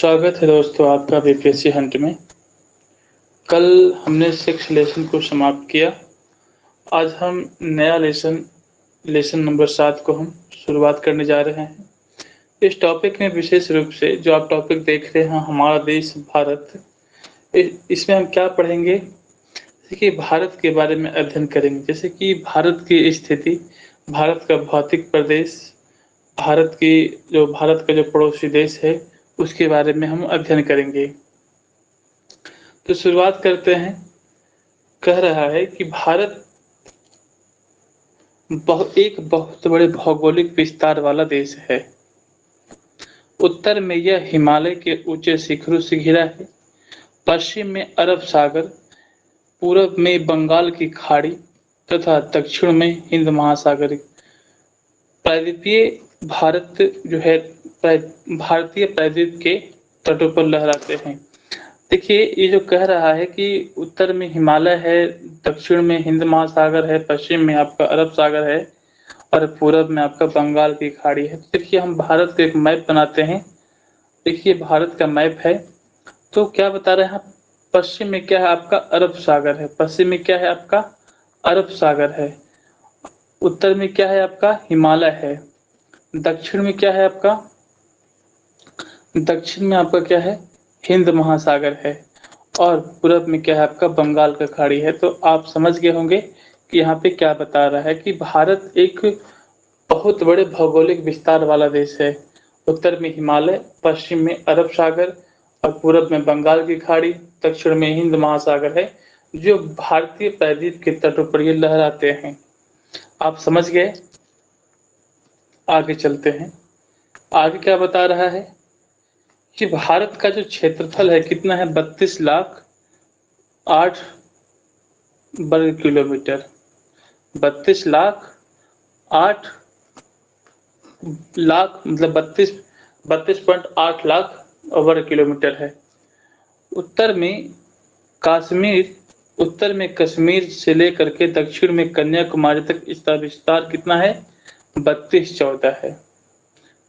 स्वागत है दोस्तों आपका बीपीएससी हंट में। कल हमने 6 लेसन को समाप्त किया। आज हम नया लेसन नंबर 7 को हम शुरुआत करने जा रहे हैं। इस टॉपिक में विशेष रूप से जो आप टॉपिक देख रहे हैं हमारा देश भारत, इसमें हम क्या पढ़ेंगे? देखिए, भारत के बारे में अध्ययन करेंगे, जैसे कि भारत की स्थिति, भारत का भौतिक प्रदेश, भारत का जो पड़ोसी देश है उसके बारे में हम अध्ययन करेंगे। तो शुरुआत करते हैं। कह रहा है कि भारत एक बहुत बड़े भौगोलिक विस्तार वाला देश है। उत्तर में यह हिमालय के ऊंचे शिखरों से घिरा है, पश्चिम में अरब सागर, पूरब में बंगाल की खाड़ी तथा दक्षिण में हिंद महासागर। प्रायद्वीपीय भारत जो है भारतीय प्रायद्वीप के तटों पर लहराते हैं। देखिए, ये जो कह रहा है कि उत्तर में हिमालय है, दक्षिण में हिंद महासागर है, पश्चिम में आपका अरब सागर है और पूरब में आपका बंगाल की खाड़ी है। देखिए, हम भारत का एक मैप बनाते हैं। देखिए, भारत का मैप है तो क्या बता रहे हैं? पश्चिम में क्या है? आपका अरब सागर है। पश्चिम में क्या है? आपका अरब सागर है। उत्तर में क्या है? आपका हिमालय है। दक्षिण में क्या है? आपका दक्षिण में आपका क्या है? हिंद महासागर है। और पूरब में क्या है? आपका बंगाल का खाड़ी है। तो आप समझ गए होंगे कि यहाँ पे क्या बता रहा है कि भारत एक बहुत बड़े भौगोलिक विस्तार वाला देश है। उत्तर में हिमालय, पश्चिम में अरब सागर और पूरब में बंगाल की खाड़ी, दक्षिण में हिंद महासागर है, जो भारतीय प्रायद्वीप के तटों पर ये लहराते हैं। आप समझ गए? आगे चलते हैं। आगे क्या बता रहा है कि भारत का जो क्षेत्रफल है कितना है? 32,08,000 वर्ग किलोमीटर। 32,08,000 मतलब 32.8 लाख वर्ग किलोमीटर है। उत्तर में कश्मीर उत्तर में कश्मीर से लेकर के दक्षिण में कन्याकुमारी तक इसका विस्तार कितना है? 3214 है।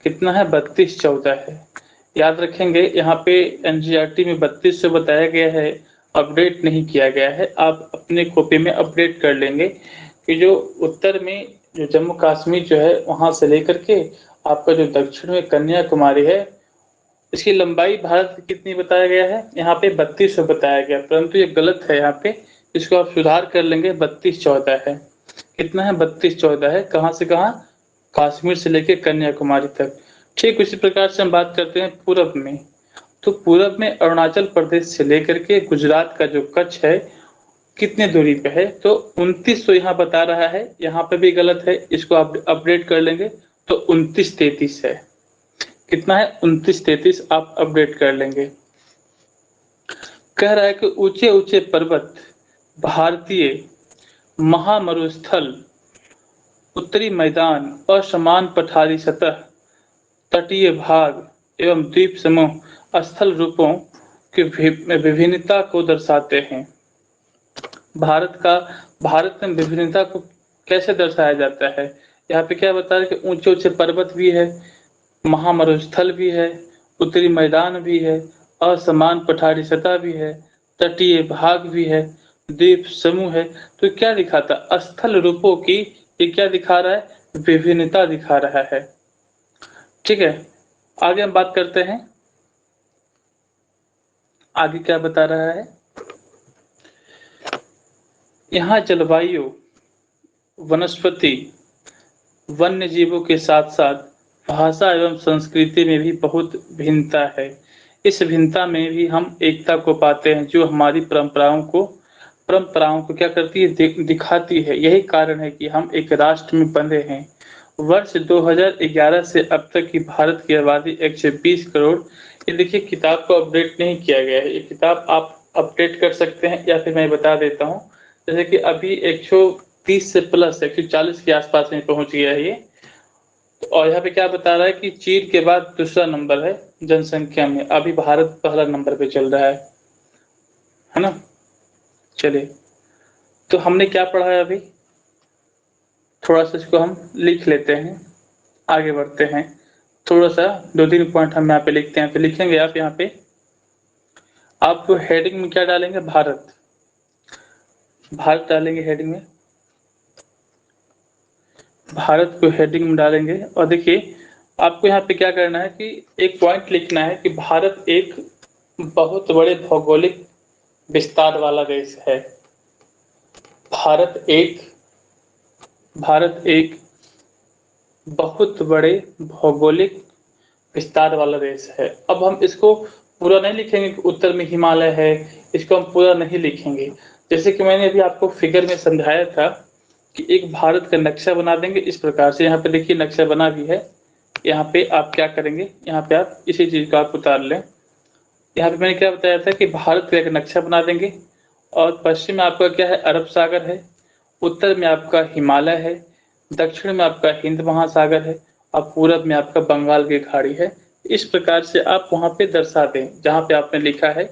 कितना है? 3214 है। याद रखेंगे, यहाँ पे एनसीईआरटी में 3200 बताया गया है, अपडेट नहीं किया गया है। आप अपने कॉपी में अपडेट कर लेंगे कि जो उत्तर में जो जम्मू कश्मीर जो है वहां से लेकर के आपका जो दक्षिण में कन्याकुमारी है, इसकी लंबाई भारत की कितनी बताया गया है? यहाँ पे 3200 बताया गया, परंतु ये गलत है। यहाँ पे इसको आप सुधार कर लेंगे, 3214 है। कितना है? 3214 है। कहाँ से कहाँ? कश्मीर से लेकर कन्याकुमारी तक। ठीक उसी प्रकार से हम बात करते हैं पूरब में। तो पूरब में अरुणाचल प्रदेश से लेकर के गुजरात का जो कच्छ है कितने दूरी पे है? तो 2900 यहाँ बता रहा है। यहाँ पे भी गलत है, इसको आप अपडेट कर लेंगे तो 2933 है। कितना है? 2933 आप अपडेट कर लेंगे। कह रहा है कि ऊंचे ऊंचे पर्वत, भारतीय महामरुस्थल, उत्तरी मैदान, असमान पठारी सतह, तटीय भाग एवं द्वीप समूह स्थल रूपों की विभिन्नता को दर्शाते हैं। भारत में विभिन्नता को कैसे दर्शाया जाता है? यहाँ पे क्या बता रहे हैं कि ऊंचे ऊंचे पर्वत भी है, महामरुस्थल भी है, उत्तरी मैदान भी है, असमान पठारी सतह भी है, तटीय भाग भी है, द्वीप समूह है। तो क्या दिखाता? स्थल रूपों की ये क्या दिखा रहा है? विभिन्नता दिखा रहा है। ठीक है, आगे हम बात करते हैं। आगे क्या बता रहा है? यहाँ जलवायु, वनस्पति, वन्य जीवों के साथ साथ भाषा एवं संस्कृति में भी बहुत भिन्नता है। इस भिन्नता में भी हम एकता को पाते हैं, जो हमारी परंपराओं को क्या करती है? दिखाती है। यही कारण है कि हम एक राष्ट्र में बंधे हैं। वर्ष 2011 से अब तक की भारत की आबादी 120 करोड़। ये देखिए, किताब को अपडेट नहीं किया गया है। ये किताब आप अपडेट कर सकते हैं या फिर मैं बता देता हूँ। जैसे कि अभी 130 से प्लस 140 के आसपास में पहुंच गया है ये। और यहाँ पे क्या बता रहा है कि चीन के बाद दूसरा नंबर है जनसंख्या में। अभी भारत पहला नंबर पे चल रहा है ना? चलिए, तो हमने क्या पढ़ा है अभी? थोड़ा सा इसको हम लिख लेते हैं, आगे बढ़ते हैं। थोड़ा सा 2-3 पॉइंट हम यहाँ पे लिखते हैं। तो लिखेंगे आप यहाँ पे, आप हेडिंग में क्या डालेंगे? भारत। भारत डालेंगे हेडिंग में, भारत को हेडिंग में डालेंगे। और देखिए आपको यहाँ पे क्या करना है कि एक पॉइंट लिखना है कि भारत एक बहुत बड़े भौगोलिक विस्तार वाला देश है। भारत एक बहुत बड़े भौगोलिक विस्तार वाला देश है। अब हम इसको पूरा नहीं लिखेंगे कि उत्तर में हिमालय है, इसको हम पूरा नहीं लिखेंगे। जैसे कि मैंने अभी आपको फिगर में समझाया था कि एक भारत का नक्शा बना देंगे इस प्रकार से। यहाँ पे देखिए नक्शा बना भी है। यहाँ पे आप क्या करेंगे, यहाँ पे आप इसी चीज को आप उतार लें। यहाँ पे मैंने क्या बताया था कि भारत का एक नक्शा बना देंगे और पश्चिम में आपका क्या है? अरब सागर है, उत्तर में आपका हिमालय है, दक्षिण में आपका हिंद महासागर है और पूरब में आपका बंगाल की खाड़ी है। इस प्रकार से आप वहां पे दर्शा दें जहां पे आपने लिखा है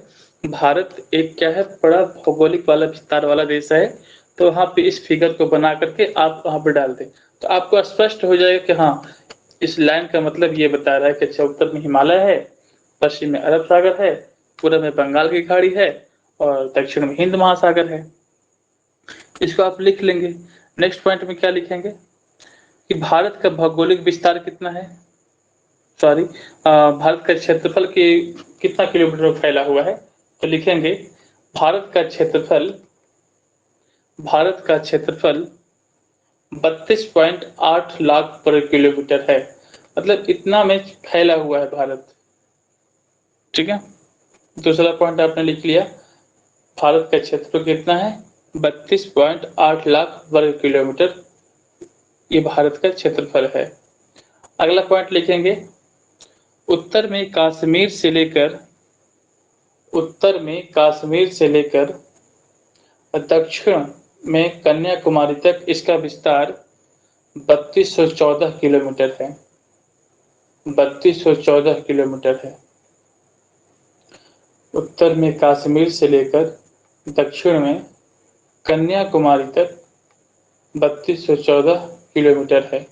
भारत एक क्या है? बड़ा भौगोलिक वाला विस्तार वाला देश है। तो वहां पे इस फिगर को बना करके आप वहां पे डाल दें तो आपको स्पष्ट हो जाएगा कि हाँ, इस लाइन का मतलब ये बता रहा है कि अच्छा उत्तर में हिमालय है, पश्चिम में अरब सागर है, पूरब में बंगाल की खाड़ी है और दक्षिण में हिंद महासागर है। इसको आप लिख लेंगे। नेक्स्ट पॉइंट में क्या लिखेंगे कि भारत का भौगोलिक विस्तार कितना है, सॉरी भारत का क्षेत्रफल के कितना किलोमीटर में फैला हुआ है। तो लिखेंगे भारत का क्षेत्रफल 32.8 लाख वर्ग किलोमीटर है। मतलब इतना में फैला हुआ है भारत। ठीक है, दूसरा पॉइंट आपने लिख लिया, भारत का क्षेत्रफल कितना है? 32.8 लाख वर्ग किलोमीटर, ये भारत का क्षेत्रफल है। अगला पॉइंट लिखेंगे, उत्तर में कश्मीर से लेकर दक्षिण में कन्याकुमारी तक इसका विस्तार 3214 किलोमीटर है। 3214 किलोमीटर है। उत्तर में कश्मीर से लेकर दक्षिण में कन्याकुमारी तक 3214 किलोमीटर है।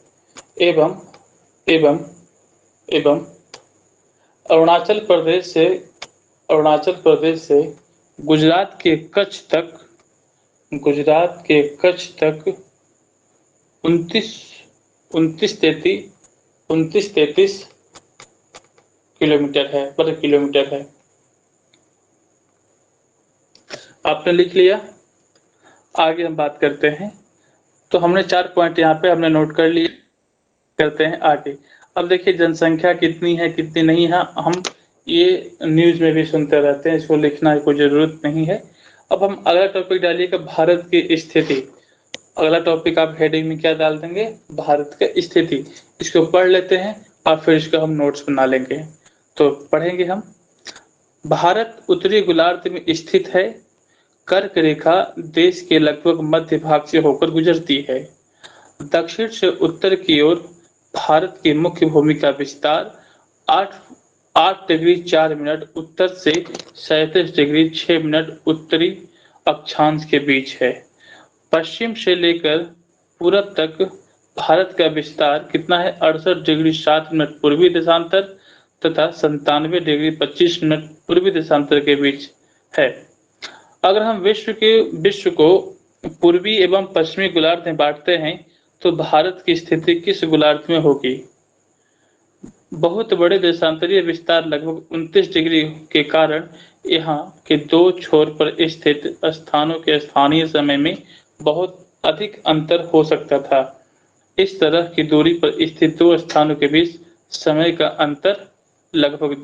एवं अरुणाचल प्रदेश से गुजरात के कच्छ तक 29-33 किलोमीटर है, वर्ग किलोमीटर है। आपने लिख लिया। आगे हम बात करते हैं। तो हमने 4 पॉइंट यहाँ पे हमने नोट कर लिए। करते हैं आगे। अब देखिए जनसंख्या कितनी है कितनी नहीं है, हम ये न्यूज में भी सुनते रहते हैं, इसको लिखना कोई जरूरत नहीं है। अब हम अगला टॉपिक डालिएगा, भारत की स्थिति। अगला टॉपिक आप हेडिंग में क्या डाल देंगे? भारत की स्थिति। इसको पढ़ लेते हैं और फिर इसको हम नोट्स बना लेंगे। तो पढ़ेंगे हम। भारत उत्तरी गोलार्ध में स्थित है। कर्क रेखा देश के लगभग मध्य भाग से होकर गुजरती है। दक्षिण से उत्तर की ओर भारत की मुख्य भूमि का विस्तार 8 डिग्री 4 मिनट उत्तर से 37 डिग्री 6 मिनट उत्तरी अक्षांश के बीच है। पश्चिम से लेकर पूरब तक भारत का विस्तार कितना है? 68 डिग्री 7 मिनट पूर्वी देशांतर तथा 97 डिग्री 25 मिनट पूर्वी देशांतर के बीच है। अगर हम विश्व को पूर्वी एवं पश्चिमी गोलार्ध में बांटते हैं तो भारत की स्थिति किस गोलार्ध में होगी? बहुत बड़े देशांतरीय विस्तार लगभग 29 डिग्री के कारण यहाँ के 2 छोर पर स्थित स्थानों के स्थानीय समय में बहुत अधिक अंतर हो सकता था। इस तरह की दूरी पर स्थित 2 स्थानों के बीच समय का अंतर लगभग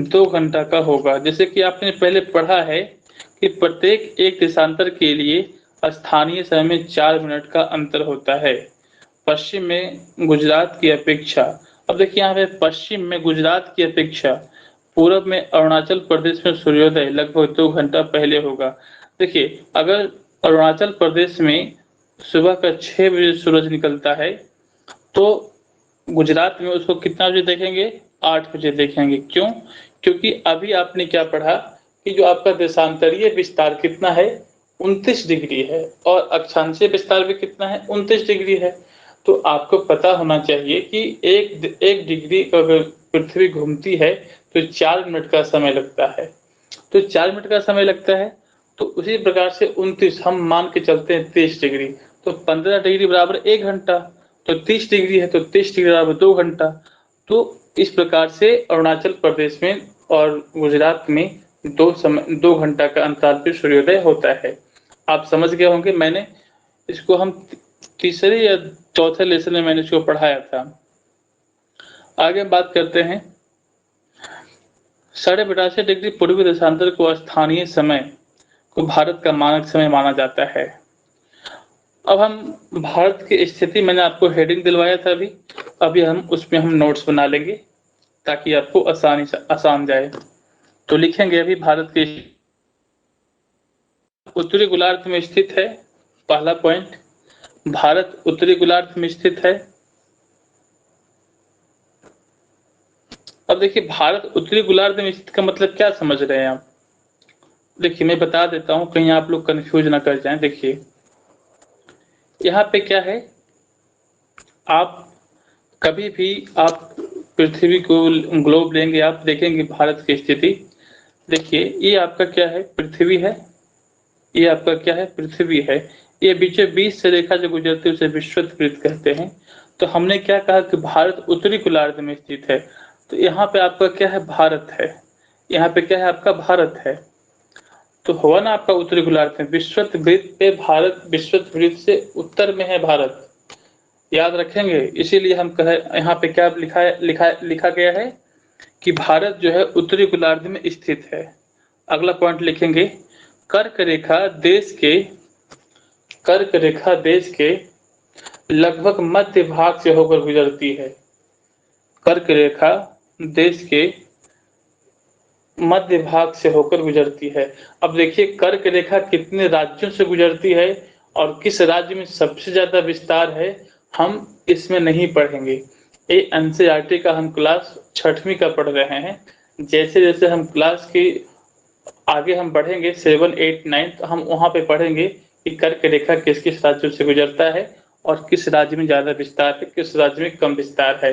2 घंटा का होगा। जैसे कि आपने पहले पढ़ा है कि प्रत्येक एक देशांतर के लिए स्थानीय समय में 4 मिनट का अंतर होता है पश्चिम में गुजरात की अपेक्षा। अब देखिए यहाँ पे पश्चिम में गुजरात की अपेक्षा पूरब में अरुणाचल प्रदेश में सूर्योदय लगभग 2 घंटा पहले होगा। देखिए अगर अरुणाचल प्रदेश में सुबह का 6 बजे सूरज निकलता है तो गुजरात में उसको कितना बजे देखेंगे? 8 बजे देखेंगे। क्यों? क्योंकि अभी आपने क्या पढ़ा कि जो आपका देशांतरीय विस्तार कितना है? 29 डिग्री है और अक्षांशीय विस्तार भी कितना है, 29 डिग्री है। तो आपको पता होना चाहिए कि एक डिग्री अगर पृथ्वी घूमती है तो 4 मिनट का समय लगता है। तो 4 मिनट का समय लगता है, तो उसी प्रकार से 29 हम मान के चलते हैं 30 डिग्री, तो 15 डिग्री बराबर 1 घंटा, तो 30 डिग्री है तो 30 डिग्री बराबर 2 घंटा। तो इस प्रकार से अरुणाचल प्रदेश में और गुजरात में 2 घंटा का अंतराल पे सूर्योदय होता है। आप समझ गए होंगे, मैंने इसको हम तीसरे या चौथे लेसन में मैंने इसको पढ़ाया था। आगे बात करते हैं, 85.5 डिग्री पूर्वी देशांतर को स्थानीय समय को भारत का मानक समय माना जाता है। अब हम भारत की स्थिति, मैंने आपको हेडिंग दिलवाया था अभी हम उसमें हम नोट्स बना लेंगे ताकि आपको आसान जाए। तो लिखेंगे अभी भारत के उत्तरी गोलार्ध में स्थित है। पहला पॉइंट, भारत उत्तरी गोलार्ध में स्थित है। अब देखिए, भारत उत्तरी गोलार्ध में स्थित का मतलब क्या समझ रहे हैं आप? देखिए मैं बता देता हूं, कहीं आप लोग कंफ्यूज ना कर जाएं। देखिए यहाँ पे क्या है, आप कभी भी आप पृथ्वी को ग्लोब लेंगे, आप देखेंगे भारत की स्थिति। देखिए ये आपका क्या है, पृथ्वी है। ये आपका क्या है, पृथ्वी है। ये बीचों बीच से रेखा जो गुजरती है उसे विषुवत कहते हैं। तो हमने क्या कहा कि भारत उत्तरी गोलार्ध में स्थित है, तो यहाँ पे आपका क्या है, भारत है। यहाँ पे क्या है, आपका भारत है। तो हुआ ना आपका उत्तरी गोलार्ध में, विषुवत वृत्त पे भारत, विषुवत वृत्त से उत्तर में है भारत, याद रखेंगे। इसीलिए हम कहे यहाँ पे क्या लिखा गया है कि भारत जो है उत्तरी गोलार्ध में स्थित है। अगला पॉइंट लिखेंगे, कर्क रेखा देश के लगभग मध्य भाग से होकर गुजरती है। कर्क रेखा देश के मध्य भाग से होकर गुजरती है। अब देखिए कर्क रेखा कितने राज्यों से गुजरती है और किस राज्य में सबसे ज्यादा विस्तार है, हम इसमें नहीं पढ़ेंगे। ये एनसीईआरटी का हम क्लास 6वीं का पढ़ रहे हैं। जैसे जैसे हम क्लास की आगे हम बढ़ेंगे 7, 8, 9, तो हम वहां पे पढ़ेंगे कि कर्क रेखा किस किस राज्यों से गुजरता है और किस राज्य में ज्यादा विस्तार है, किस राज्य में कम विस्तार है।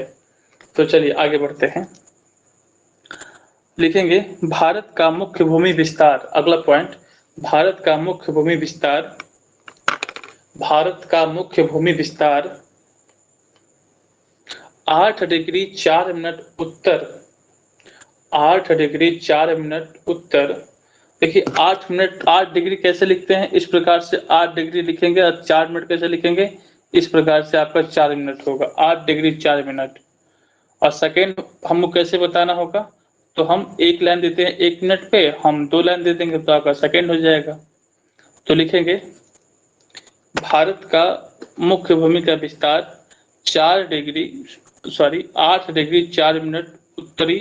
तो चलिए आगे बढ़ते हैं, लिखेंगे भारत का मुख्य भूमि विस्तार। अगला पॉइंट, भारत का मुख्य भूमि विस्तार। भारत का मुख्य भूमि विस्तार 8 डिग्री 4 मिनट उत्तर, 8 डिग्री 4 मिनट उत्तर। देखिए 8 डिग्री कैसे लिखते हैं, इस प्रकार से 8 डिग्री लिखेंगे और 4 मिनट कैसे लिखेंगे, इस प्रकार से आपका 4 मिनट होगा, 8 डिग्री 4 मिनट। और सेकेंड हमको कैसे बताना होगा, तो हम एक लाइन देते हैं 1 मिनट पे, हम 2 लाइन दे देंगे तो आपका सेकेंड हो जाएगा। तो लिखेंगे भारत का मुख्य भूमि का विस्तार 8 डिग्री 4 मिनट उत्तरी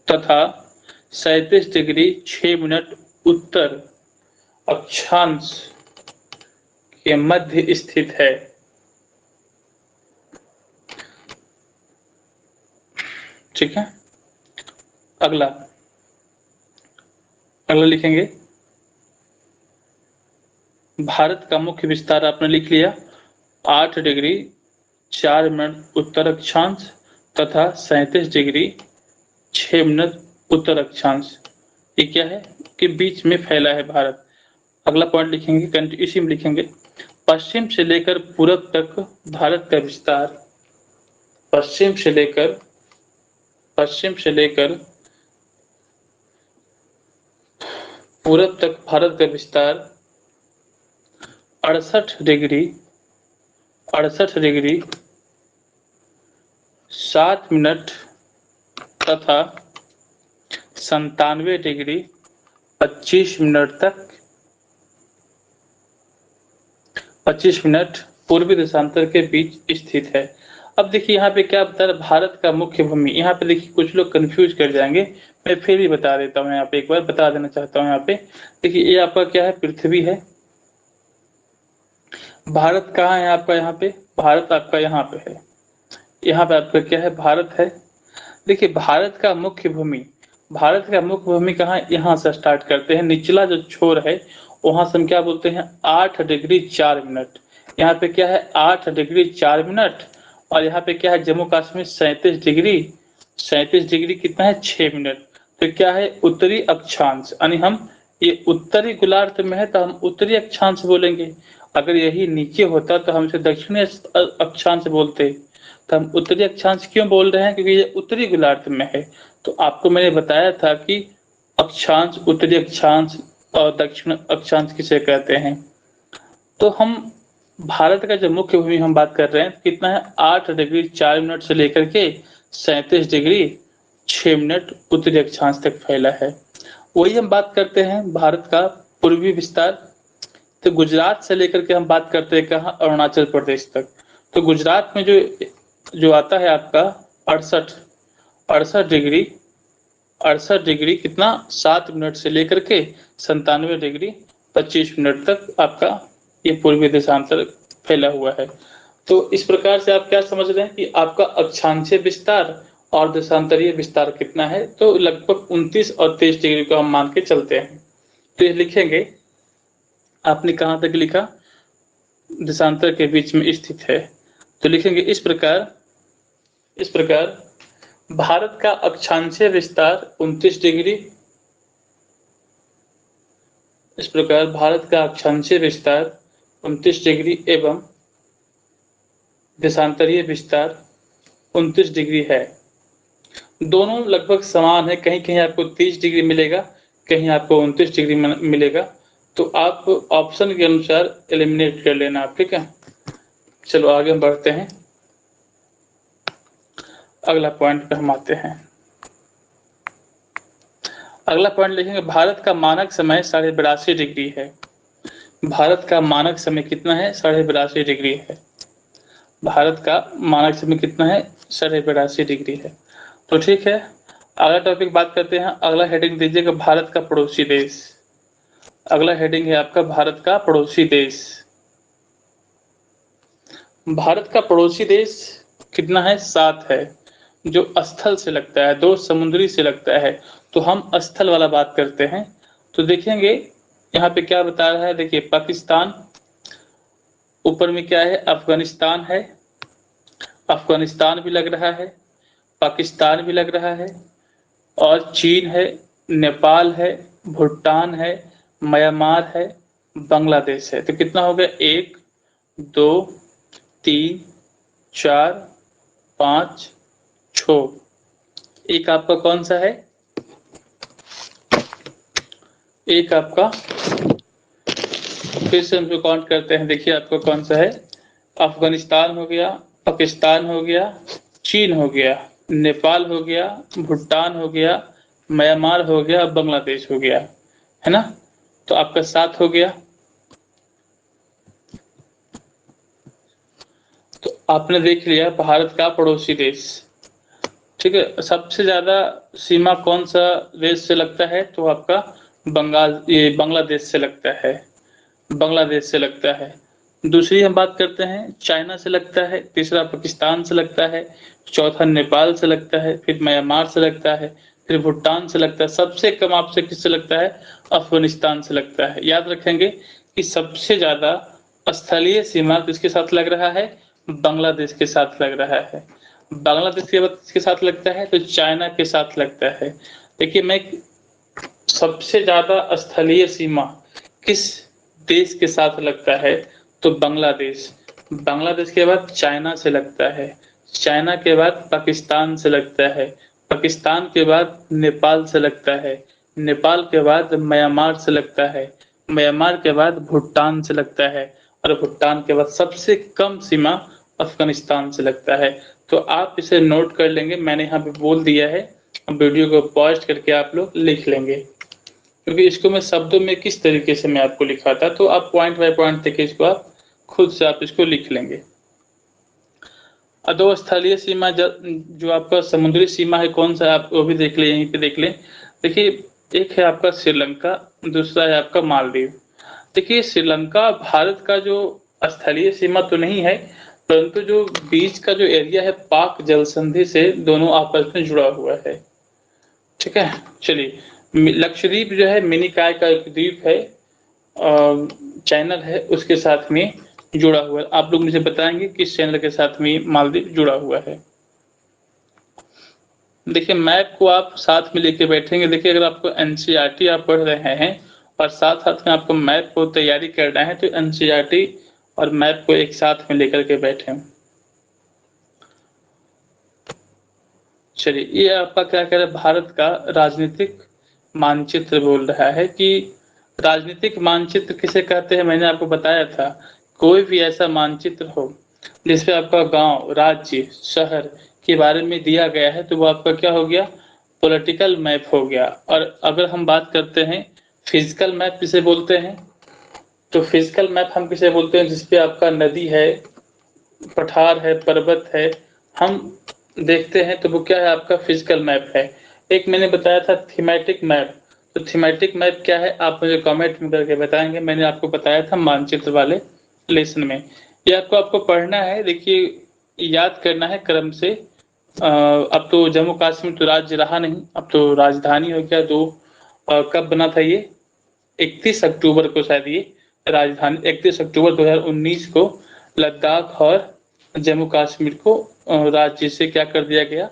तथा 37 डिग्री 6 मिनट उत्तर अक्षांश के मध्य स्थित है। ठीक है, अगला लिखेंगे भारत का मुख्य विस्तार आपने लिख लिया 8 डिग्री 4 मिनट उत्तर अक्षांश तथा 37 डिग्री 6 मिनट उत्तर अक्षांश। ये क्या है कि बीच में फैला है भारत। अगला पॉइंट लिखेंगे, इसी में लिखेंगे पश्चिम से लेकर पूरब तक भारत का विस्तार, पश्चिम से लेकर पूरब तक भारत का विस्तार 68 डिग्री 7 मिनट तथा 97 डिग्री 25 मिनट तक 25 मिनट पूर्वी देशांतर के बीच स्थित है। अब देखिए यहाँ पे क्या बता रहा है, भारत का मुख्य भूमि। यहाँ पे देखिए कुछ लोग कंफ्यूज कर जाएंगे, मैं फिर भी बता देता हूँ, यहाँ पे एक बार बता देना चाहता हूँ। यहाँ पे देखिए ये आपका क्या है, पृथ्वी है। भारत कहाँ है आपका, यहाँ पे भारत आपका यहाँ पे है, यहाँ पे आपका क्या है, भारत है। देखिए भारत का मुख्य भूमि, भारत का मुख्य भूमि कहाँ है, यहाँ से स्टार्ट करते हैं। निचला जो छोर है वहां से हम क्या बोलते हैं, 8 डिग्री 4 मिनट। यहाँ पे क्या है, 8 डिग्री 4 मिनट। और यहाँ पे क्या है, जम्मू कश्मीर 37 डिग्री कितना है, 6 मिनट। तो क्या है, उत्तरी अक्षांश, यानी हम ये उत्तरी गोलार्ध में है तो हम उत्तरी अक्षांश बोलेंगे। अगर यही नीचे होता तो हम इसे दक्षिणी अक्षांश बोलते। तो हम उत्तरी अक्षांश क्यों बोल रहे हैं, क्योंकि ये उत्तरी गोलार्ध में है। तो आपको मैंने बताया था कि अक्षांश, उत्तरी अक्षांश और दक्षिण अक्षांश किसे कहते हैं। तो हम भारत का जो मुख्य भूमि हम बात कर रहे हैं कितना है, 8 डिग्री 4 मिनट से लेकर के 37 डिग्री 6 मिनट उत्तरी अक्षांश तक फैला है। वही हम बात करते हैं भारत का पूर्वी विस्तार। तो गुजरात से लेकर के हम बात करते हैं कहाँ, अरुणाचल प्रदेश तक। तो गुजरात में जो आता है आपका 68 डिग्री कितना, 7 मिनट से लेकर के 97 डिग्री 25 मिनट तक आपका ये पूर्वी देशांतर फैला हुआ है। तो इस प्रकार से आप क्या समझ रहे हैं कि आपका अक्षांशीय विस्तार और देशांतरीय विस्तार कितना है, तो लगभग 29 और 23 डिग्री को हम मान के चलते हैं। तो ये लिखेंगे, आपने कहाँ तक लिखा, देशांतर के बीच में स्थित है। तो लिखेंगे इस प्रकार भारत का अक्षांशीय विस्तार 29 डिग्री, इस प्रकार भारत का अक्षांशीय विस्तार 29 डिग्री एवं देशांतरीय विस्तार 29 डिग्री है। दोनों लगभग समान है, कहीं कहीं आपको 30 डिग्री मिलेगा, कहीं आपको 29 डिग्री मिलेगा। तो आप ऑप्शन के अनुसार एलिमिनेट कर लेना आप, ठीक है। चलो आगे हम बढ़ते हैं, अगला पॉइंट पे हम आते हैं। अगला पॉइंट लिखेंगे, भारत का मानक समय 82.5 डिग्री है। भारत का मानक समय कितना है, 82.5 डिग्री है। भारत का मानक समय कितना है, 82.5 डिग्री है। तो ठीक है, अगला टॉपिक बात करते हैं। अगला हेडिंग दीजिएगा, भारत का पड़ोसी देश। अगला हेडिंग है आपका भारत का पड़ोसी देश। भारत का पड़ोसी देश कितना है, 7 है, जो स्थल से लगता है, 2 समुद्री से लगता है। तो हम स्थल वाला बात करते हैं। तो देखेंगे यहाँ पे क्या बता रहा है, देखिए पाकिस्तान, ऊपर में क्या है, अफगानिस्तान है, अफगानिस्तान भी लग रहा है, पाकिस्तान भी लग रहा है, और चीन है, नेपाल है, भूटान है, म्यांमार है, बांग्लादेश है। तो कितना हो गया, 1 2 3 4 5 6। एक आपका कौन सा है, एक आपका, फिर से हम जो काउंट करते हैं, देखिए आपका कौन सा है, अफगानिस्तान हो गया, पाकिस्तान हो गया, चीन हो गया, नेपाल हो गया, भूटान हो गया, म्यांमार हो गया, बांग्लादेश हो गया, है ना। तो आपका 7 हो गया। तो आपने देख लिया भारत का पड़ोसी देश, ठीक है। सबसे ज्यादा सीमा कौन सा देश से लगता है, तो आपका ये बांग्लादेश से लगता है, बांग्लादेश से लगता है। दूसरी हम बात करते हैं, चाइना से लगता है, तीसरा पाकिस्तान से लगता है, चौथा नेपाल से लगता है, फिर म्यांमार से लगता है, फिर भूटान से लगता है। सबसे कम आपसे किससे लगता है, अफगानिस्तान से लगता है। याद रखेंगे कि सबसे ज्यादा स्थलीय सीमा किसके साथ लग रहा है, बांग्लादेश के साथ लग रहा है। बांग्लादेश के बाद किसके साथ लगता है, तो चाइना के साथ लगता है। देखिए मैं, सबसे ज्यादा स्थलीय सीमा किस देश के साथ लगता है, तो बांग्लादेश। बांग्लादेश के बाद चाइना से लगता है, चाइना के बाद पाकिस्तान से लगता है, पाकिस्तान के बाद नेपाल से लगता है, नेपाल के बाद म्यांमार से लगता है, म्यांमार के बाद भूटान से लगता है, और भूटान के बाद सबसे कम सीमा अफगानिस्तान से लगता है। तो आप इसे नोट कर लेंगे, मैंने यहाँ पे बोल दिया है, वीडियो को पॉज करके आप लोग लिख लेंगे, क्योंकि इसको मैं शब्दों में किस तरीके से मैं आपको लिखा था, तो आप पॉइंट बाय पॉइंट देखिए, इसको आप खुद से आप इसको लिख लेंगे। अधोस्थलीय सीमा जो आपका समुद्री सीमा है कौन सा, आप वो भी देख ले, यहीं पे देख लें। देखिए एक है आपका श्रीलंका, दूसरा है आपका मालदीव। देखिए श्रीलंका भारत का जो स्थलीय सीमा तो नहीं है, परंतु जो बीच का जो एरिया है, पाक जल संधि से दोनों आपस में जुड़ा हुआ है। ठीक है। चलिए, लक्षद्वीप जो है मिनिकाय का एक द्वीप है, चैनल है, उसके साथ में जुड़ा हुआ है। आप लोग मुझे बताएंगे किस चैनल के साथ में मालदीव जुड़ा हुआ है। देखिए, मैप को आप साथ में लेके बैठेंगे। देखिए, अगर आपको एनसीईआरटी आप पढ़ रहे हैं और साथ साथ में आपको मैप को तैयारी करना है, तो एनसीईआरटी और मैप को एक साथ में लेकर के बैठें। चलिए, ये आपका क्या कह रहा है, भारत का राजनीतिक मानचित्र बोल रहा है कि राजनीतिक मानचित्र किसे कहते हैं। मैंने आपको बताया था, कोई भी ऐसा मानचित्र हो जिसपे आपका गांव, राज्य, शहर के बारे में दिया गया है, तो वो आपका क्या हो गया, पॉलिटिकल मैप हो गया। और अगर हम बात करते हैं फिजिकल मैप किसे बोलते हैं, तो फिजिकल मैप हम किसे बोलते हैं, जिसपे आपका नदी है, पठार है, पर्वत है, हम देखते हैं, तो वो क्या है, आपका फिजिकल मैप है। एक मैंने बताया था थीमेटिक मैप, तो थीमेटिक मैप क्या है, आप मुझे कमेंट में करके बताएंगे। मैंने आपको बताया था मानचित्र वाले लेसन में। ये आपको पढ़ना है। देखिए, याद करना है क्रम से। अब तो जम्मू कश्मीर तो राज्य रहा नहीं, अब तो राजधानी हो गया। कब बना था ये, 31 अक्टूबर को शायद ये राजधानी, 31 अक्टूबर 2019 को लद्दाख और जम्मू कश्मीर को राज्य से क्या कर दिया गया,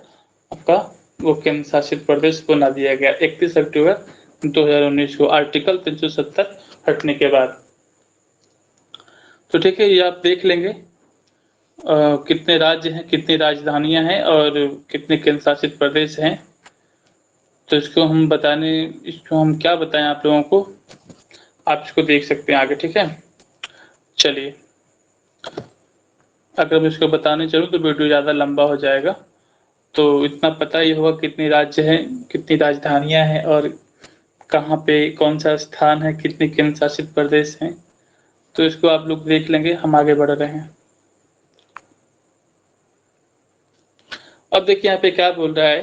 आपका वो केंद्र शासित प्रदेश बना दिया गया 31 अक्टूबर 2019 को, आर्टिकल 370 हटने के बाद। तो ठीक है, ये आप देख लेंगे कितने राज्य हैं, कितनी राजधानियां हैं और कितने केंद्र शासित प्रदेश हैं। तो इसको हम क्या बताएं आप लोगों को, आप इसको देख सकते हैं आगे। ठीक है, चलिए, अगर मैं इसको बताने चलूँ तो वीडियो ज़्यादा लंबा हो जाएगा। तो इतना पता ही होगा कितनी राज्य हैं, कितनी राजधानियां हैं और कहाँ पे कौन सा स्थान है, कितने केंद्र शासित प्रदेश हैं। तो इसको आप लोग देख लेंगे, हम आगे बढ़ रहे हैं। अब देखिए, यहाँ पे क्या बोल रहा है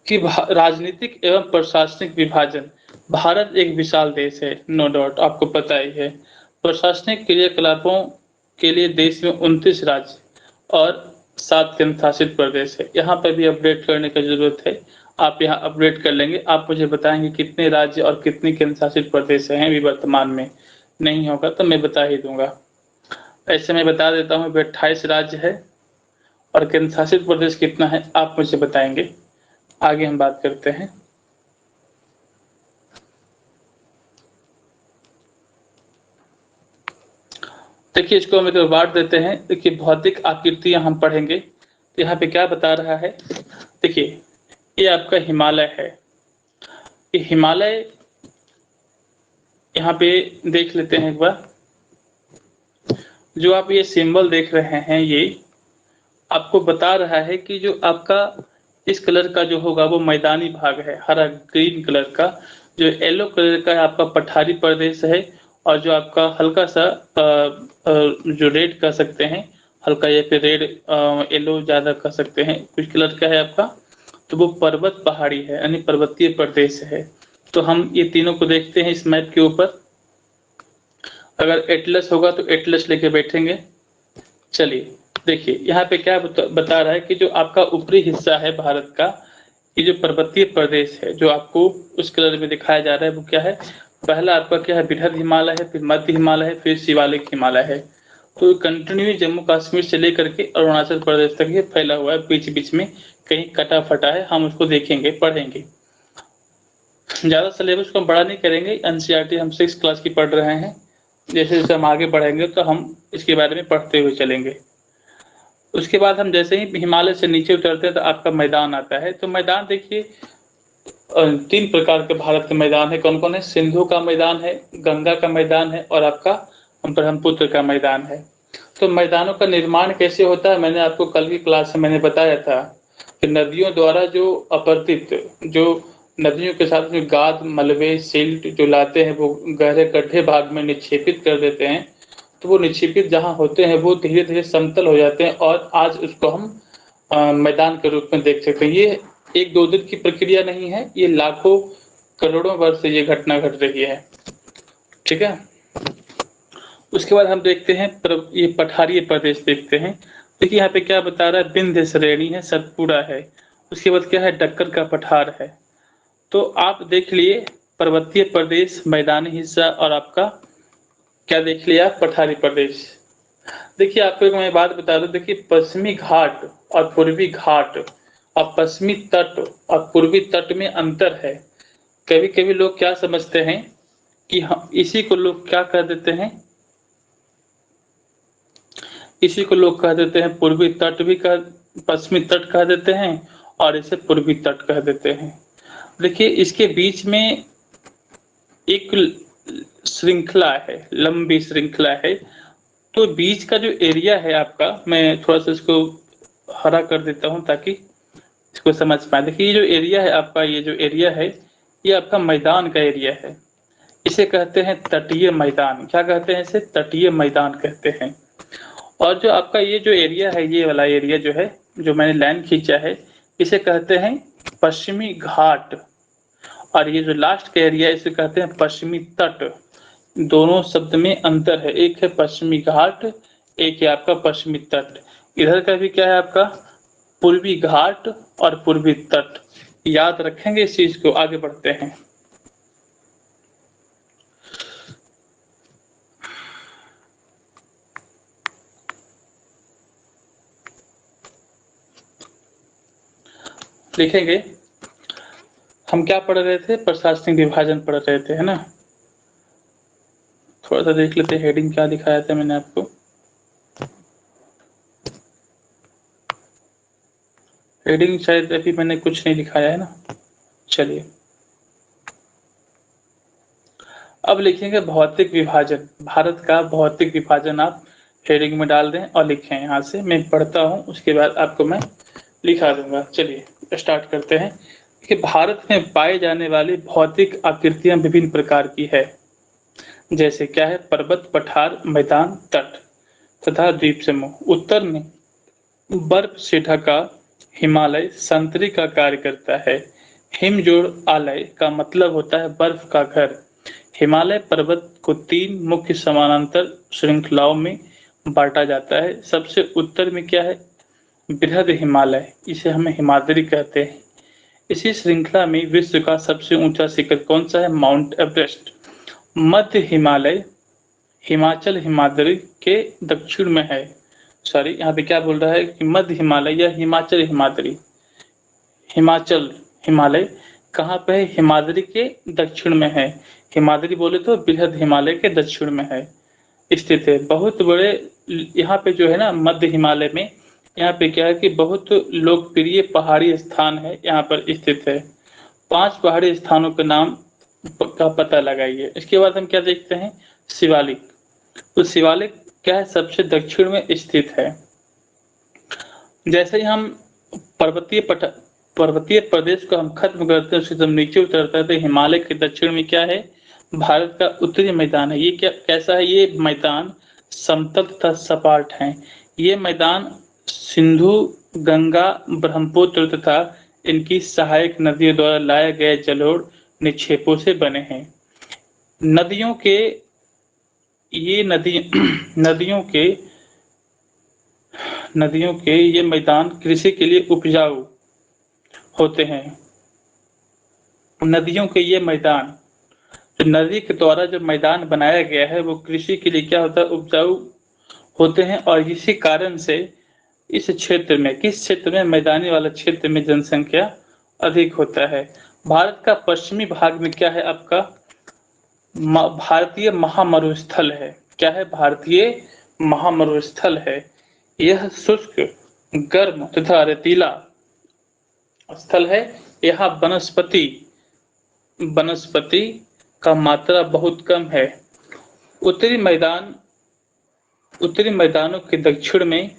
कि राजनीतिक एवं प्रशासनिक विभाजन। भारत एक विशाल देश है, नो डाउट, आपको पता ही है। प्रशासनिक क्रियाकलापों के लिए देश में 29 राज्य और 7 केंद्र शासित प्रदेश है। यहाँ पर भी अपडेट करने की जरूरत है, आप यहाँ अपडेट कर लेंगे। आप मुझे बताएंगे कितने राज्य और कितने केंद्र शासित प्रदेश हैं अभी वर्तमान में। नहीं होगा तो मैं बता ही दूंगा। ऐसे मैं बता देता हूँ, 28 राज्य है और केंद्र शासित प्रदेश कितना है आप मुझे बताएंगे। आगे हम बात करते हैं। देखिए, इसको हम एक बांट देते हैं। देखिए, भौतिक आकृतियां हम पढ़ेंगे, तो यहाँ पे क्या बता रहा है। देखिए, ये आपका हिमालय है। ये हिमालय यहाँ पे देख लेते हैं एक बार। जो आप ये सिंबल देख रहे हैं, ये आपको बता रहा है कि जो आपका इस कलर का जो होगा वो मैदानी भाग है, हरा ग्रीन कलर का। जो येलो कलर का है आपका पठारी प्रदेश है, और जो आपका हल्का सा जो रेड कह सकते हैं, हल्का ये पे रेड येलो ज्यादा कह सकते हैं, कुछ कलर का है आपका, तो वो पर्वत पहाड़ी है, यानी पर्वतीय प्रदेश है। तो हम ये तीनों को देखते हैं इस मैप के ऊपर। अगर एटलस होगा तो एटलस लेके बैठेंगे। चलिए, देखिए यहाँ पे क्या बता रहा है कि जो आपका ऊपरी हिस्सा है भारत का, ये जो पर्वतीय प्रदेश है जो आपको उस कलर में दिखाया जा रहा है, वो क्या है, पहला आपका क्या है, बृहद हिमालय है, फिर मध्य हिमालय है, फिर शिवालिक हिमालय है। तो कंटिन्यू जम्मू कश्मीर से लेकर के अरुणाचल प्रदेश तक ये फैला हुआ है, बीच बीच में कहीं कटा फटा है, हम उसको देखेंगे, पढ़ेंगे। ज्यादा सिलेबस को हम बड़ा नहीं करेंगे, एनसीईआरटी हम 6 क्लास की पढ़ रहे हैं। जैसे जैसे हम आगे बढ़ेंगे तो हम इसके बारे में पढ़ते हुए चलेंगे। उसके बाद हम जैसे ही हिमालय से नीचे उतरते हैं तो आपका मैदान आता है। तो मैदान देखिए, 3 प्रकार के भारत के मैदान है। कौन कौन है, सिंधु का मैदान है, गंगा का मैदान है और आपका ब्रह्मपुत्र का मैदान है। तो मैदानों का निर्माण कैसे होता है, मैंने आपको कल की क्लास में मैंने बताया था कि नदियों द्वारा जो अपरदित, जो नदियों के साथ में गाद, मलबे, सिल्ट जो लाते हैं वो गहरे गड्ढे भाग में निक्षेपित कर देते हैं। तो वो निक्षेपित जहाँ होते हैं वो धीरे धीरे समतल हो जाते हैं और आज उसको हम मैदान के रूप में देख सकते हैं। ये 1-2 दिन की प्रक्रिया नहीं है, ये लाखों करोड़ों वर्ष से ये घटना घट रही है। ठीक है, उसके बाद हम देखते हैं ये पठारी प्रदेश देखते हैं। देखिए यहाँ पे क्या बता रहा है, विंध्य श्रेणी है, सतपुड़ा है उसके बाद क्या है, डक्कन का पठार है। तो आप देख लिए पर्वतीय प्रदेश, मैदानी हिस्सा, और आपका क्या देख लिया, पठारी प्रदेश। देखिए आपको एक मैं बात बता दूं, देखिए पश्चिमी घाट और पूर्वी घाट और पश्चिमी तट और पूर्वी तट में अंतर है। कभी कभी लोग क्या समझते हैं कि हम इसी को लोग क्या कह देते हैं, इसी को लोग कह देते हैं पूर्वी तट भी कह, पश्चिमी तट कह देते हैं और इसे पूर्वी तट कह देते हैं। देखिए इसके बीच में एक श्रृंखला है, लंबी श्रृंखला है। तो बीच का जो एरिया है आपका, मैं थोड़ा सा इसको हरा कर देता हूं ताकि इसको समझ पाए। देखिए ये जो एरिया है आपका, ये जो एरिया है ये आपका मैदान का एरिया है। इसे कहते हैं तटीय मैदान। क्या कहते हैं इसे, तटीय मैदान कहते हैं। और जो आपका ये जो एरिया है, ये वाला एरिया जो है, जो मैंने लाइन खींचा है, इसे कहते हैं पश्चिमी घाट। और ये जो लास्ट का एरिया है इसे कहते हैं पश्चिमी तट। दोनों शब्द में अंतर है, एक है पश्चिमी घाट, एक है आपका पश्चिमी तट। इधर का भी क्या है आपका पूर्वी घाट और पूर्वी तट। याद रखेंगे इस चीज को, आगे बढ़ते हैं। लिखेंगे, हम क्या पढ़ रहे थे, प्रशासनिक विभाजन पढ़ रहे थे, है ना। थोड़ा सा देख लेते हैं हेडिंग क्या दिखाया था मैंने आपको। हेडिंग शायद अभी मैंने कुछ नहीं दिखाया है ना। चलिए अब लिखेंगे भौतिक विभाजन। भारत का भौतिक विभाजन आप हेडिंग में डाल दें और लिखें। यहाँ से मैं पढ़ता हूँ, उसके बाद आपको मैं लिखा दूंगा। चलिए स्टार्ट करते हैं कि भारत में पाए जाने वाली भौतिक आकृतियां विभिन्न प्रकार की है। जैसे क्या है, पर्वत, पठार, मैदान, तट तथा द्वीप समूह। उत्तर में बर्फ से ढका हिमालय संतरी का कार्य करता है। हिमजोड़ आलय का मतलब होता है बर्फ का घर। हिमालय पर्वत को 3 मुख्य समानांतर श्रृंखलाओं में बांटा जाता है। सबसे उत्तर में क्या है, बृहद हिमालय, इसे हम हिमाद्री कहते हैं। इसी श्रृंखला में विश्व का सबसे ऊंचा शिखर कौन सा है, माउंट एवरेस्ट। मध्य हिमालय हिमाचल हिमाद्री के दक्षिण में है। सॉरी, यहाँ पे क्या बोल रहा है कि मध्य हिमालय या हिमाचल हिमाद्री। हिमाचल हिमालय कहाँ पे है, हिमाद्री के दक्षिण में है। हिमाद्री बोले तो बृहद हिमालय के दक्षिण में है स्थित है। बहुत बड़े यहाँ पे जो है ना मध्य हिमालय में, यहाँ पे क्या है कि बहुत लोकप्रिय पहाड़ी स्थान है यहाँ पर स्थित है। 5 पहाड़ी स्थानों के नाम का पता लगाइए। इसके बाद हम क्या देखते हैं, शिवालिक। तो शिवालिक क्या है, सबसे दक्षिण में स्थित है। जैसे ही हम पर्वतीय प्रदेश को हम खत्म करते हैं, उससे जब नीचे उतरता है तो हिमालय के दक्षिण में क्या है, भारत का उत्तरी मैदान है। ये क्या कैसा है, ये मैदान समतल तथा सपाट है। ये मैदान सिंधु, गंगा, ब्रह्मपुत्र तथा इनकी सहायक नदियों द्वारा लाए गए जलोढ़ निक्षेपों से बने हैं। नदियों के ये नदी नदियों के ये मैदान कृषि के लिए उपजाऊ होते हैं। नदियों के ये मैदान, जो नदी के द्वारा जो मैदान बनाया गया है वो कृषि के लिए क्या होता है, उपजाऊ होते हैं। और इसी कारण से इस क्षेत्र में, किस क्षेत्र में, मैदानी वाला क्षेत्र में जनसंख्या अधिक होता है। भारत का पश्चिमी भाग में क्या है आपका, भारतीय महामरुस्थल है। क्या है, भारतीय महामरुस्थल है। यह शुष्क, गर्म तथा रेतीला स्थल है। यहाँ वनस्पति का मात्रा बहुत कम है। उत्तरी मैदानों के दक्षिण में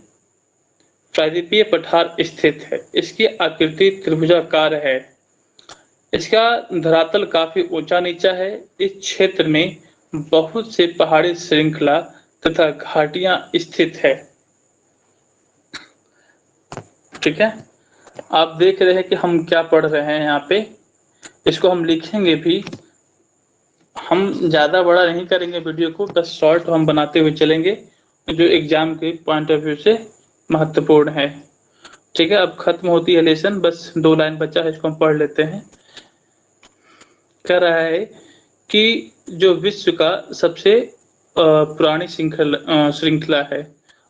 प्रायद्वीपीय पठार स्थित है। इसकी आकृति त्रिभुजाकार है। इसका धरातल काफी ऊंचा नीचा है। इस क्षेत्र में बहुत से पहाड़ी श्रृंखला तथा घाटियां स्थित है। ठीक है, आप देख रहे हैं कि हम क्या पढ़ रहे हैं यहाँ पे। इसको हम लिखेंगे भी, हम ज्यादा बड़ा नहीं करेंगे वीडियो को, बस शॉर्ट हम बनाते हुए चलेंगे जो एग्जाम के पॉइंट ऑफ व्यू से महत्वपूर्ण है। ठीक है, अब खत्म होती है लेसन, बस 2 लाइन बचा है, इसको हम पढ़ लेते हैं। कह रहा है कि जो विश्व का सबसे पुरानी श्रृंखला है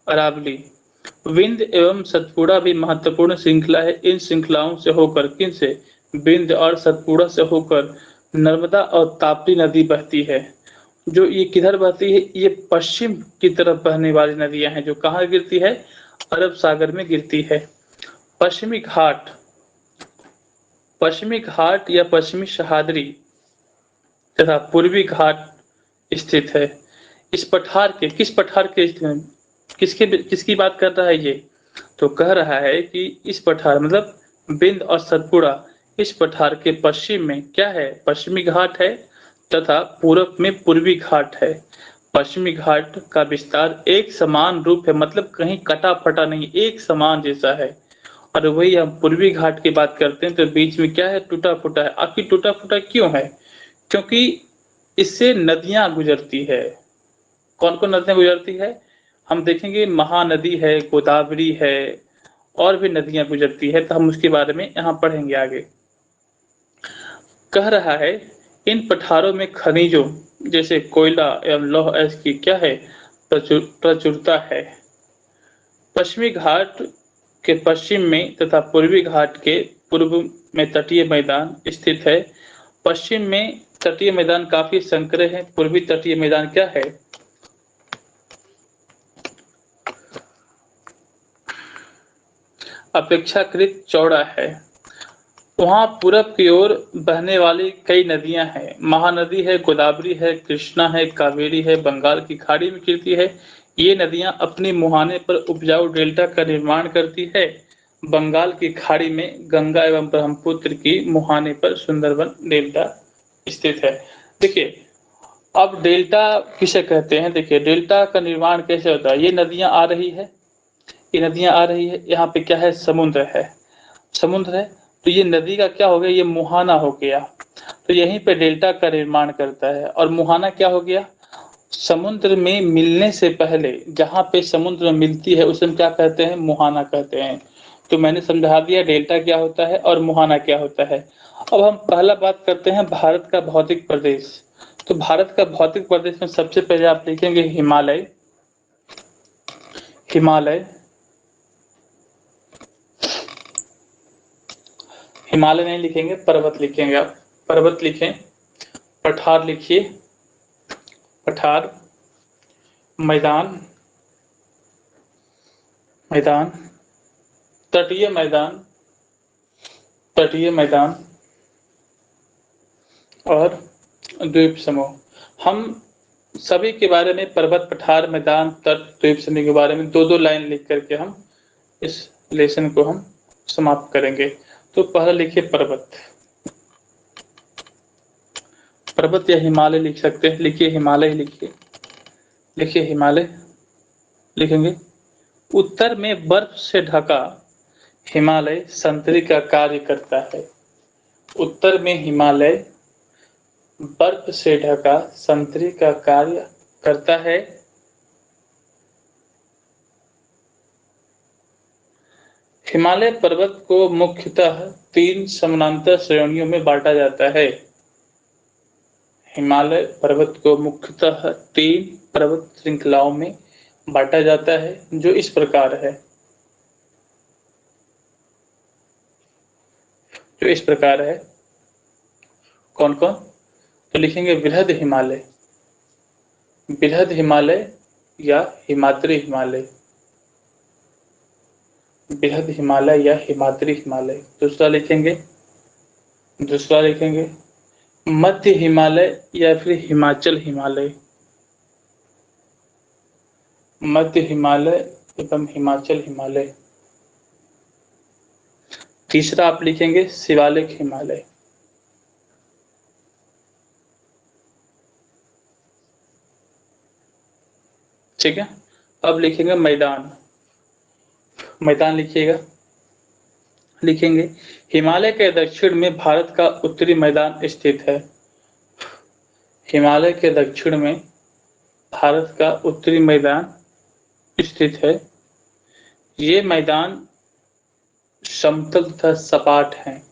अरावली, विंध्य एवं सतपुड़ा भी महत्वपूर्ण श्रृंखला है। इन श्रृंखलाओं से होकर किन से विंध्य और सतपुड़ा से होकर नर्मदा और ताप्ती नदी बहती है। जो ये किधर बहती है, ये पश्चिम की तरफ बहने वाली नदियां हैं, जो कहाँ गिरती है, अरब सागर में गिरती है। पश्चिमी घाट, पश्चिमी घाट या पश्चिमी सहाद्री तथा पूर्वी घाट स्थित है। इस पठार के किस पठार के किसके किसकी बात कर रहा है ये, तो कह रहा है कि इस पठार मतलब विंध्य और सतपुड़ा, इस पठार के पश्चिम में क्या है, पश्चिमी घाट है तथा पूरब में पूर्वी घाट है। पश्चिमी घाट का विस्तार एक समान रूप है, मतलब कहीं कटा फटा नहीं, एक समान जैसा है। और वही हम पूर्वी घाट की बात करते हैं तो बीच में क्या है, टूटा फूटा है। आखिर टूटा फूटा क्यों है, क्योंकि इससे नदियां गुजरती है। कौन कौन नदियां गुजरती है, हम देखेंगे महानदी है, गोदावरी है, और भी नदियां गुजरती है, तो हम उसके बारे में यहाँ पढ़ेंगे आगे। कह रहा है इन पठारों में खनिजों जैसे कोयला एवं लौह अयस्क की क्या है, प्रचुरता है। पश्चिमी घाट के पश्चिम में तथा पूर्वी घाट के पूर्व में तटीय मैदान स्थित है। पश्चिम में तटीय मैदान काफी संकरे हैं, पूर्वी तटीय मैदान क्या है, अपेक्षाकृत चौड़ा है। वहाँ पूरब की ओर बहने वाली कई नदियां हैं, महानदी है, गोदावरी है, कृष्णा है, कावेरी है, बंगाल की खाड़ी में गिरती है। ये नदियां अपने मुहाने पर उपजाऊ डेल्टा का निर्माण करती है। बंगाल की खाड़ी में गंगा एवं ब्रह्मपुत्र की मुहाने पर सुंदरबन डेल्टा स्थित है। देखिए, अब डेल्टा किसे कहते हैं, देखिए डेल्टा का निर्माण कैसे होता है। ये नदियां आ रही है, ये नदियां आ रही है, यहाँ पे क्या है, समुद्र है, समुद्र है, तो ये नदी का क्या हो गया, ये मुहाना हो गया, तो यहीं पे डेल्टा का निर्माण करता है। और मुहाना क्या हो गया, समुद्र में मिलने से पहले जहाँ पे समुद्र में मिलती है उसे हम क्या कहते हैं, मुहाना कहते हैं। तो मैंने समझा दिया डेल्टा क्या होता है और मुहाना क्या होता है। अब हम पहला बात करते हैं भारत का भौतिक प्रदेश। तो भारत का भौतिक प्रदेश में सबसे पहले आप लिखेंगे हिमालय, हिमालय, हिमालय नहीं लिखेंगे, पर्वत लिखेंगे आप, पर्वत लिखें। पठार लिखिए, पठार, मैदान, मैदान, तटीय मैदान, तटीय मैदान, और द्वीप समूह। हम सभी के बारे में पर्वत, पठार, मैदान, तट, द्वीप समूह के बारे में 2-2 लाइन लिख करके हम इस लेसन को हम समाप्त करेंगे। तो पहला लिखिए पर्वत, पर्वत या हिमालय लिख सकते हैं, लिखिए हिमालय, लिखिए, लिखिए हिमालय लिखेंगे। उत्तर में बर्फ से ढका हिमालय संतरी का कार्य करता है। उत्तर में हिमालय बर्फ से ढका संतरी का कार्य करता है। हिमालय पर्वत को मुख्यतः 3 समानांतर श्रेणियों में बांटा जाता है। हिमालय पर्वत को मुख्यतः 3 पर्वत श्रृंखलाओं में बांटा जाता है, जो इस प्रकार है, जो इस प्रकार है। कौन कौन, तो लिखेंगे बृहद हिमालय, बृहद हिमालय या हिमाद्री हिमालय, बृहद हिमालय या हिमाद्री हिमालय। दूसरा लिखेंगे, दूसरा लिखेंगे मध्य हिमालय या फिर हिमाचल हिमालय, मध्य हिमालय एवं हिमाचल हिमालय। तीसरा आप लिखेंगे शिवालिक हिमालय। ठीक है, अब लिखेंगे मैदान, मैदान लिखिएगा, लिखेंगे हिमालय के दक्षिण में भारत का उत्तरी मैदान स्थित है। हिमालय के दक्षिण में भारत का उत्तरी मैदान स्थित है। ये मैदान समतल तथा सपाट हैं।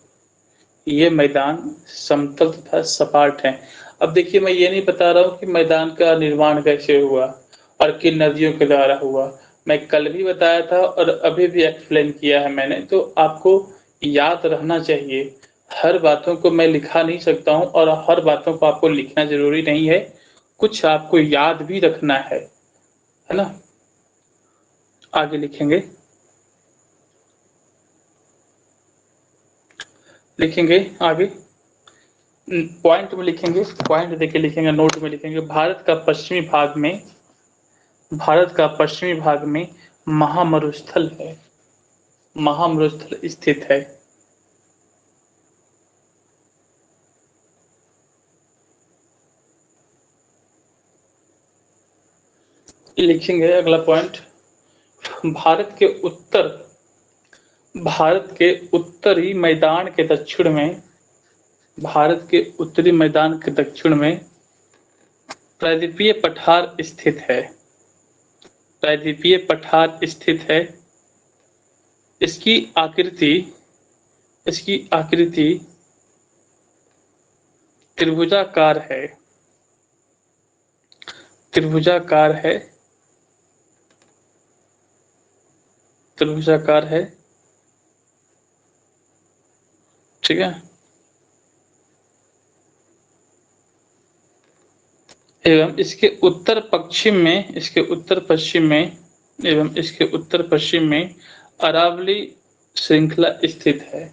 ये मैदान समतल तथा सपाट हैं। अब देखिए, मैं ये नहीं बता रहा हूँ कि मैदान का निर्माण कैसे हुआ और किन नदियों के द्वारा हुआ। मैं कल भी बताया था और अभी भी एक्सप्लेन किया है मैंने, तो आपको याद रहना चाहिए। हर बातों को मैं लिखा नहीं सकता हूँ और हर बातों को आपको लिखना ज़रूरी नहीं है। कुछ आपको याद भी रखना है ना? आगे लिखेंगे, आगे पॉइंट में लिखेंगे, पॉइंट देके लिखेंगे, नोट में लिखेंगे। भारत का पश्चिमी भाग में महामरुस्थल है, महामरुस्थल स्थित है। लिखेंगे अगला पॉइंट। भारत के उत्तर भारत के उत्तरी मैदान के दक्षिण में भारत के उत्तरी मैदान के दक्षिण में प्रायद्वीपीय पठार स्थित है। प्रायद्वीपीय पठार स्थित है। इसकी आकृति त्रिभुजाकार है। त्रिभुजाकार है। त्रिभुजाकार है। ठीक है। एवं इसके उत्तर पश्चिम में अरावली श्रृंखला स्थित है।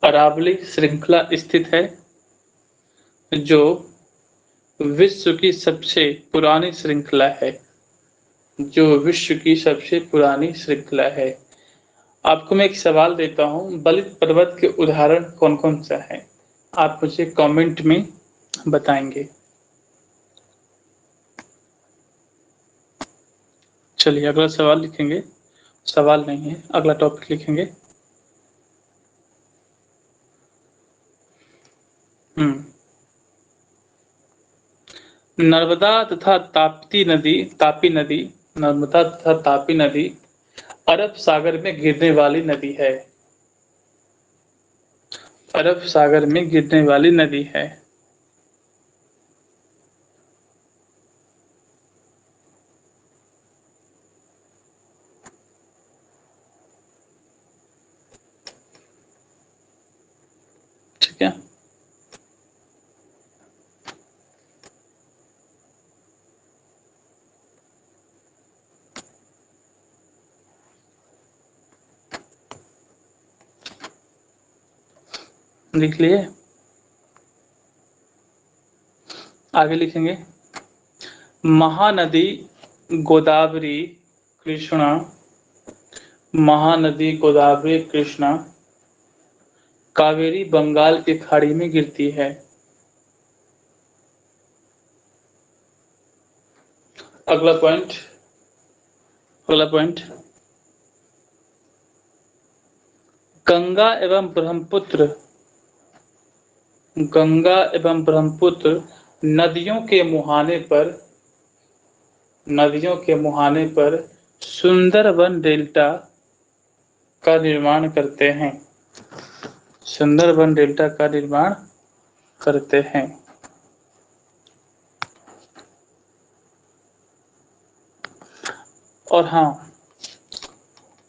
अरावली श्रृंखला स्थित है, जो विश्व की सबसे पुरानी श्रृंखला है। जो विश्व की सबसे पुरानी श्रृंखला है। आपको मैं एक सवाल देता हूँ, बलित पर्वत के उदाहरण कौन कौन सा है? आप मुझे कमेंट में बताएंगे। चलिए अगला सवाल लिखेंगे। सवाल नहीं है, अगला टॉपिक लिखेंगे। नर्मदा तथा तापी नदी अरब सागर में गिरने वाली नदी है। अरब सागर में गिरने वाली नदी है। ठीक है। लिख लिए? आगे लिखेंगे। महानदी गोदावरी कृष्णा कावेरी बंगाल की खाड़ी में गिरती है। अगला पॉइंट गंगा एवं ब्रह्मपुत्र नदियों के मुहाने पर सुंदरबन डेल्टा का निर्माण करते हैं। सुंदरबन डेल्टा का निर्माण करते हैं। और हाँ,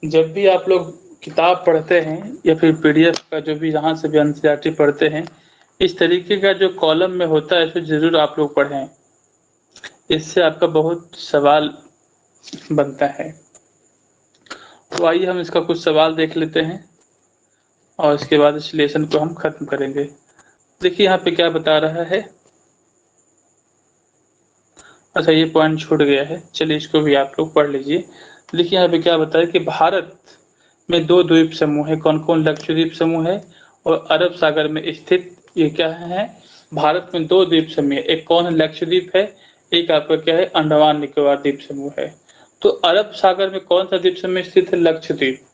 जब भी आप लोग किताब पढ़ते हैं या फिर पीडीएफ का जो भी जहाँ से भी एनसीईआरटी पढ़ते हैं, इस तरीके का जो कॉलम में होता है, इसे जरूर आप लोग पढ़ें। इससे आपका बहुत सवाल बनता है। तो आइए हम इसका कुछ सवाल देख लेते हैं और इसके बाद इस लेसन को हम खत्म करेंगे। देखिए यहाँ पे क्या बता रहा है। अच्छा, ये पॉइंट छूट गया है, चलिए इसको भी आप लोग पढ़ लीजिए। देखिए यहाँ पे क्या बताया कि भारत में 2 द्वीप समूह है। कौन कौन? लक्षद्वीप समूह है और अरब सागर में स्थित ये क्या है? भारत में 2 द्वीप समूह है। एक कौन है? लक्षद्वीप है। एक आपका क्या है? अंडमान निकोबार द्वीप समूह है। तो अरब सागर में कौन सा द्वीप समूह स्थित है? लक्षद्वीप।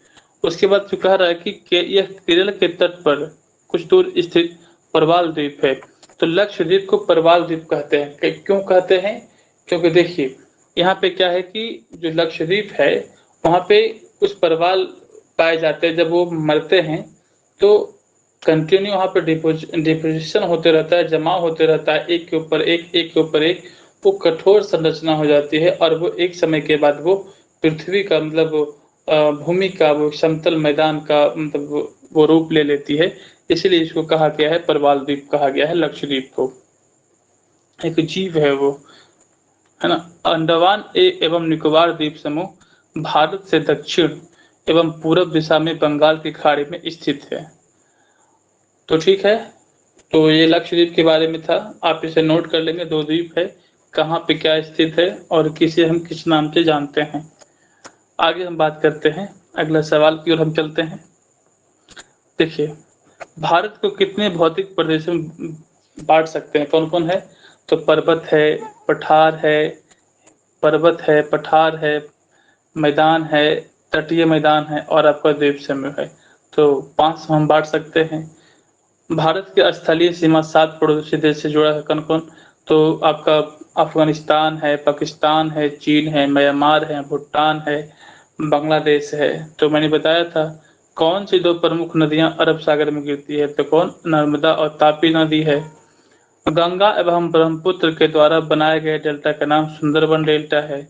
उसके बाद जो कह रहा है कि यह केरल के तट पर कुछ दूर स्थित प्रवाल द्वीप है। तो लक्षद्वीप को प्रवाल द्वीप कहते हैं। क्यों कहते हैं? क्योंकि देखिए यहाँ पे क्या है कि जो लक्षद्वीप है वहाँ पे कुछ प्रवाल पाए जाते हैं। जब वो मरते हैं तो कंटिन्यू वहाँ पे डिपोजिशन होते रहता है, जमाव होते रहता है, एक के ऊपर एक के ऊपर एक। वो कठोर संरचना हो जाती है और वो एक समय के बाद वो पृथ्वी का मतलब भूमि का वो समतल मैदान का मतलब वो रूप ले लेती है। इसीलिए इसको कहा गया है प्रवाल द्वीप, कहा गया है लक्षद्वीप को। एक जीव है वो, है ना। अंडमान एवं निकोबार द्वीप समूह भारत से दक्षिण एवं पूर्व दिशा में बंगाल की खाड़ी में स्थित है। तो ठीक है, तो ये लक्षद्वीप के बारे में था, आप इसे नोट कर लेंगे। 2 द्वीप है, कहाँ पे क्या स्थित है और किसे हम किस नाम से जानते हैं। आगे हम बात करते हैं, अगला सवाल की ओर हम चलते हैं। देखिए, भारत को कितने भौतिक प्रदेशों में बांट सकते हैं, कौन कौन है? तो पर्वत है, पठार है, पठार है, मैदान है, तटीय मैदान है और आपका द्वीप समूह है। तो 5 हम बांट सकते हैं। भारत की स्थलीय सीमा 7 पड़ोसी देश से जुड़ा है, कौन कौन? तो आपका अफगानिस्तान है, पाकिस्तान है, चीन है, म्यांमार है, भूटान है, बांग्लादेश है। तो मैंने बताया था कौन सी 2 प्रमुख नदियां अरब सागर में गिरती है, तो कौन? नर्मदा और तापी नदी है। गंगा एवं ब्रह्मपुत्र के द्वारा बनाए गए डेल्टा का नाम सुंदरबन डेल्टा है।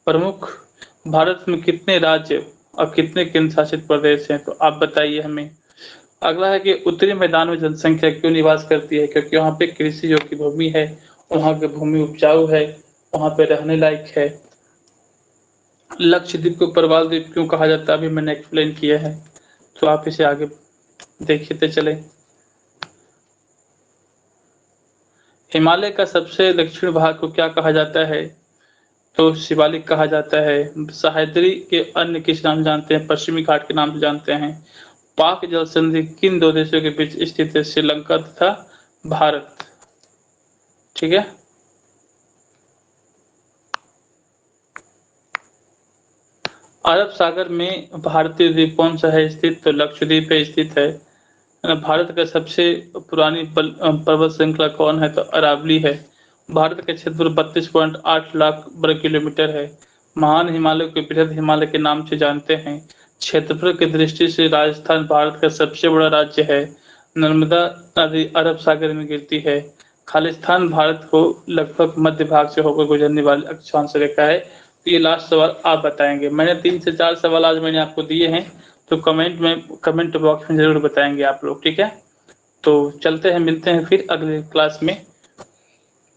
प्रमुख भारत में कितने राज्य और कितने केंद्र शासित प्रदेश हैं, तो आप बताइए हमें। अगला है कि उत्तरी मैदान में जनसंख्या क्यों निवास करती है? क्योंकि वहाँ पे कृषि योग्य भूमि है, वहाँ की भूमि उपजाऊ है, वहाँ पे रहने लायक है। लक्षद्वीप को प्रवाल द्वीप क्यों कहा जाता है, अभी मैंने एक्सप्लेन किया है, तो आप इसे आगे देखते चले। हिमालय का सबसे दक्षिण भाग को क्या कहा जाता है? तो शिवालिक कहा जाता है। सह्याद्री के अन्य किस नाम से जानते हैं? पश्चिमी घाट के नाम से जानते हैं। पाक जल संधि किन 2 देशों के बीच स्थित है? श्रीलंका तथा भारत। ठीक है, अरब सागर में भारतीय द्वीप कौन सा है स्थित? तो लक्षद्वीप पे स्थित है। भारत का सबसे पुरानी पर्वत श्रृंखला कौन है? तो अरावली है। भारत का क्षेत्रफल 32.8 लाख वर्ग किलोमीटर है। महान हिमालय को बृहद हिमालय के नाम से जानते हैं। क्षेत्रफल की दृष्टि से राजस्थान भारत का सबसे बड़ा राज्य है। नर्मदा नदी अरब सागर में गिरती है। खालिस्तान भारत को लगभग मध्य भाग से होकर गुजरने वाली अक्षांश रेखा है। तो ये लास्ट सवाल आप बताएंगे। मैंने 3 से 4 सवाल आज मैंने आपको दिए हैं, तो कमेंट बॉक्स में जरूर बताएंगे आप लोग, ठीक है। तो चलते हैं, मिलते हैं फिर अगले क्लास में।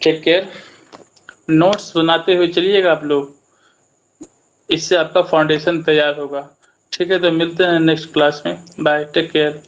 Take care. नोट्स बनाते हुए चलिएगा आप लोग, इससे आपका फाउंडेशन तैयार होगा। ठीक है, तो मिलते हैं नेक्स्ट क्लास में। Bye, take care.